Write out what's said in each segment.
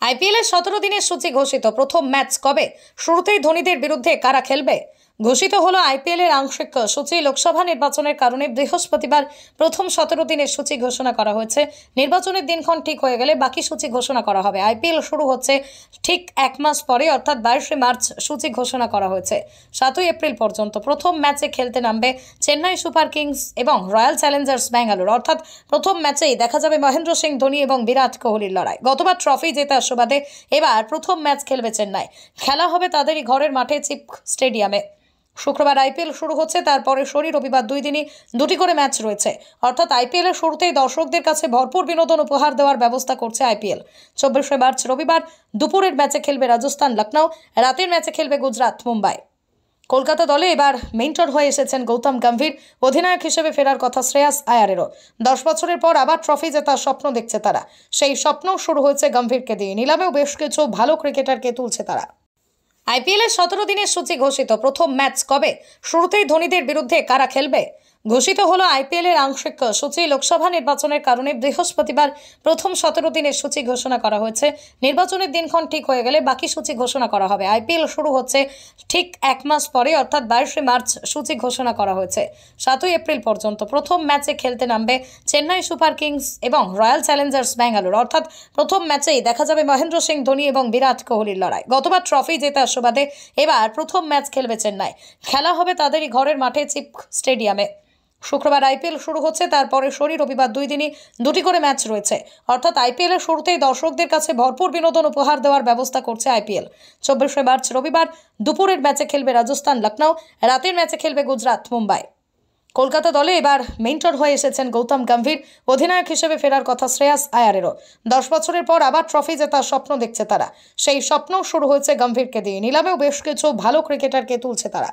আইপিএলের 17 দিনের সূচি ঘোষিত। প্রথম ম্যাচ কবে? শুরুতেই ধোনিদের বিরুদ্ধে কারা খেলবে? ঘোষিত হলো আইপিএলের আংশিক সূচি। লোকসভা নির্বাচনের কারণে বৃহস্পতিবার প্রথম 17 দিনের সূচি ঘোষণা করা হয়েছে। নির্বাচনের দিনক্ষণ ঠিক হয়ে গেলে বাকি সূচি ঘোষণা করা হবে। আইপিএল শুরু হচ্ছে ঠিক এক মাস পরে, অর্থাৎ 22শে মার্চ সূচি ঘোষণা করা হয়েছে। 7ই এপ্রিল পর্যন্ত প্রথম ম্যাচে খেলতে নামবে চেন্নাই সুপার কিংস এবং রয়্যাল চ্যালেঞ্জার্স ব্যাঙ্গালোর। অর্থাৎ প্রথম ম্যাচেই দেখা যাবে মহেন্দ্র সিং ধোনি এবং বিরাট কোহলির লড়াই। গতবার ট্রফি জেতার সুবাদে এবার প্রথম ম্যাচ খেলবে চেন্নাই। খেলা হবে তাদেরই ঘরের মাঠে, চিপ স্টেডিয়ামে। শুক্রবার আইপিএল শুরু হচ্ছে, তারপরে শনি রবিবার দুই দুটি করে ম্যাচ রয়েছে। অর্থাৎ আইপিএলের শুরুতেই দর্শকদের কাছে ভরপুর বিনোদন উপহার দেওয়ার ব্যবস্থা করছে আইপিএল। 24শে মার্চ রবিবার দুপুরের ম্যাচে খেলবে রাজস্থান লখনৌ, রাতের ম্যাচে খেলবে গুজরাট মুম্বাই। কলকাতা দলে এবার মেন্টর হয়ে এসেছেন গৌতম গম্ভীর। অধিনায়ক হিসেবে ফেরার কথা শ্রেয়াস আয়ারেরও। 10 বছরের পর আবার ট্রফি জেতার স্বপ্ন দেখছে তারা। সেই স্বপ্ন শুরু হয়েছে গম্ভীরকে দিয়ে। নিলামেও বেশ কিছু ভালো ক্রিকেটারকে তুলছে তারা। আইপিএলের 17 দিনের সূচি ঘোষিত। প্রথম ম্যাচ কবে? শুরুতেই ধোনিদের বিরুদ্ধে কারা খেলবে? ঘোষিত হলো আইপিএলের আংশিক সূচি। লোকসভা নির্বাচনের কারণে বৃহস্পতিবার প্রথম 17 দিনের সূচি ঘোষণা করা হয়েছে। নির্বাচনের দিনক্ষণ ঠিক হয়ে গেলে বাকি সূচি ঘোষণা করা হবে। আইপিএল শুরু হচ্ছে ঠিক এক মাস পরে, অর্থাৎ 22শে মার্চ সূচি ঘোষণা করা হয়েছে। 7ই এপ্রিল পর্যন্ত প্রথম ম্যাচে খেলতে নামবে চেন্নাই সুপার কিংস এবং রয়্যাল চ্যালেঞ্জার্স ব্যাঙ্গালোর। অর্থাৎ প্রথম ম্যাচেই দেখা যাবে মহেন্দ্র সিং ধোনি এবং বিরাট কোহলির লড়াই। গতবার ট্রফি জেতার সুবাদে এবার প্রথম ম্যাচ খেলবে চেন্নাই। খেলা হবে তাদেরই ঘরের মাঠে, চিপ স্টেডিয়ামে। শুক্রবার আইপিএল শুরু হচ্ছে, তারপরে শনি রবিবার দুটি করে ম্যাচ রয়েছে। অর্থাৎ আইপিএলের শুরুতেই দর্শকদের কাছে ভরপুর বিনোদন উপহার দেওয়ার ব্যবস্থা করছে আইপিএল। 24শে মার্চ রবিবার দুপুরের ম্যাচে খেলবে রাজস্থান লখনৌ, রাতের ম্যাচে খেলবে গুজরাট মুম্বাই। কলকাতা দলে এবার মেন্টর হয়ে এসেছেন গৌতম গম্ভীর। অধিনায়ক হিসেবে ফেরার কথা শ্রেয়াস আয়ারেরও। 10 বছরের পর আবার ট্রফি জেতার স্বপ্ন দেখছে তারা। সেই স্বপ্ন শুরু হয়েছে গম্ভীরকে দিয়ে। নিলামেও বেশ কিছু ভালো ক্রিকেটারকে তুলছে তারা।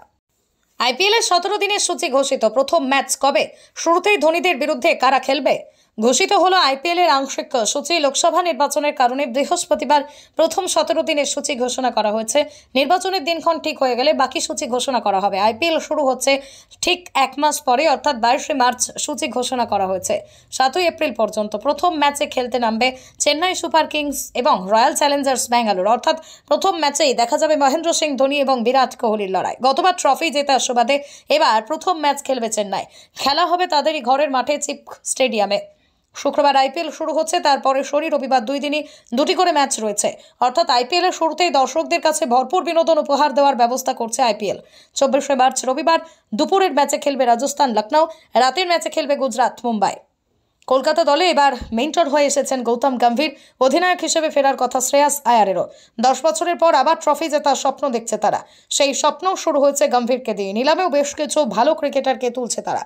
আইপিএলের 17 দিনের সূচি ঘোষিত। প্রথম ম্যাচ কবে? শুরুতেই ধোনিদের বিরুদ্ধে কারা খেলবে? ঘোষিত হলো আইপিএলের আংশিক সূচি। লোকসভা নির্বাচনের কারণে বৃহস্পতিবার প্রথম 17 দিনের সূচি ঘোষণা করা হয়েছে। নির্বাচনের দিনক্ষণ ঠিক হয়ে গেলে বাকি সূচি ঘোষণা করা হবে। আইপিএল শুরু হচ্ছে ঠিক এক মাস পরে, অর্থাৎ 22শে মার্চ সূচি ঘোষণা করা হয়েছে। 7ই এপ্রিল পর্যন্ত প্রথম ম্যাচে খেলতে নামবে চেন্নাই সুপার কিংস এবং রয়্যাল চ্যালেঞ্জার্স ব্যাঙ্গালোর। অর্থাৎ প্রথম ম্যাচেই দেখা যাবে মহেন্দ্র সিং ধোনি এবং বিরাট কোহলির লড়াই। গতবার ট্রফি জেতার সুবাদে এবার প্রথম ম্যাচ খেলবে চেন্নাই। খেলা হবে তাদেরই ঘরের মাঠে, চিপ স্টেডিয়ামে। শুক্রবার আইপিএল শুরু হচ্ছে, তারপরে শনি রবিবার দুটি করে ম্যাচ রয়েছে। অর্থাৎ আইপিএলের শুরুতেই দর্শকদের কাছে ভরপুর বিনোদন উপহার দেওয়ার ব্যবস্থা করছে আইপিএল। 24শে মার্চ রবিবার দুপুরের ম্যাচে খেলবে রাজস্থান লখনৌ, রাতের ম্যাচে খেলবে গুজরাট মুম্বাই। কলকাতা দলে এবার মেন্টর হয়ে এসেছেন গৌতম গম্ভীর। অধিনায়ক হিসেবে ফেরার কথা শ্রেয়াস আয়ারেরও। 10 বছরের পর আবার ট্রফি জেতার স্বপ্ন দেখছে তারা। সেই স্বপ্ন শুরু হয়েছে গম্ভীরকে দিয়ে। নিলামেও বেশ কিছু ভালো ক্রিকেটারকে তুলছে তারা।